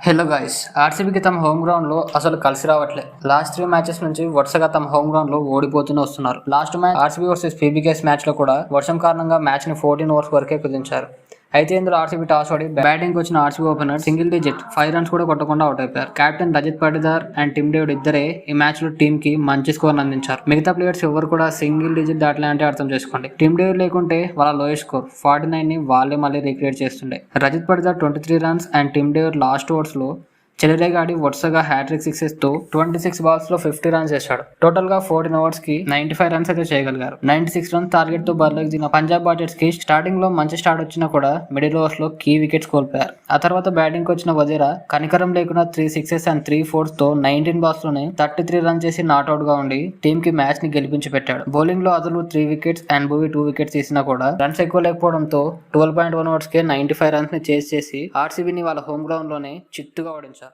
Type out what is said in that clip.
Hello guys, ఆర్సీబీకి తమ home ground లో అసలు కలిసి రావట్లే. లాస్ట్ 3 మ్యాచెస్ నుంచి వరుసగా తమ హోమ్ గ్రౌండ్ లో ఓడిపోతూనే వస్తున్నారు. Last match RCB versus PBKS match లో కూడా వర్షం కారణంగా మ్యాచ్ ని 14 ఓవర్స్ వరకే కుదించారు. అయితే ఇందులో ఆర్సీబీ టాస్ ఓడి బ్యాటింగ్ వచ్చిన RCB opener single digit 5 runs కూడా కొట్టకుండా అవుట్ అయిపోయారు. Captain Rajat Patidar and Tim David ఇద్దరే ఈ మ్యాచ్ లో టీమ్ కి మంచి స్కోర్ అందించారు. మిగతా ప్లేయర్స్ ఎవరు కూడా సింగిల్ డిజిట్ దాటలే అంటే అర్థం చేసుకోండి. టిమ్ డేవిడ్ లేకుంటే వాళ్ళ లోయెస్ట్ స్కోర్ 49 ని వాళ్ళే మళ్ళీ రీక్రియేట్ చేస్తుండే. Rajat Patidar 23 runs and Tim David last overs లో చెలరేగాడి వరుసగా హ్యాట్రిక్ సిక్సెస్ తో 26 బాల్స్ లో 50 రన్స్ చేశాడు. టోటల్ గా 14 ఓవర్స్ కి 95 రన్స్ అయితే చేయగలిగారు. 96 రన్స్ టార్గెట్ తో బరిలోకి దిగిన పంజాబ్ బాటర్స్ కి స్టార్టింగ్ లో మంచి స్టార్ట్ వచ్చినా కూడా మిడిల్ ఓవర్స్ లో కీ వికెట్స్ కోల్పోయారు. ఆ తర్వాత బ్యాటింగ్ కి వచ్చిన వజీరా కనికరం లేకుండా 3 సిక్సెస్ అండ్ 3 4s తో 19 బాల్స్ లోనే 33 రన్స్ చేసి నాట్అవుట్ గా ఉండి టీమ్ కి మ్యాచ్ ని గెలిపించి పెట్టాడు. బౌలింగ్ లో అదలు 3 వికెట్స్ అండ్ భూవి 2 వికెట్స్ తీసినా కూడా రన్స్ ఎక్కువ లేకపోవడంతో 12.1 ఓవర్స్ కే 95 రన్స్ ని చేసి ఆర్సీబీని వాళ్ళ హోమ్ గ్రౌండ్ లోనే చిత్తుగా ఓడించారు.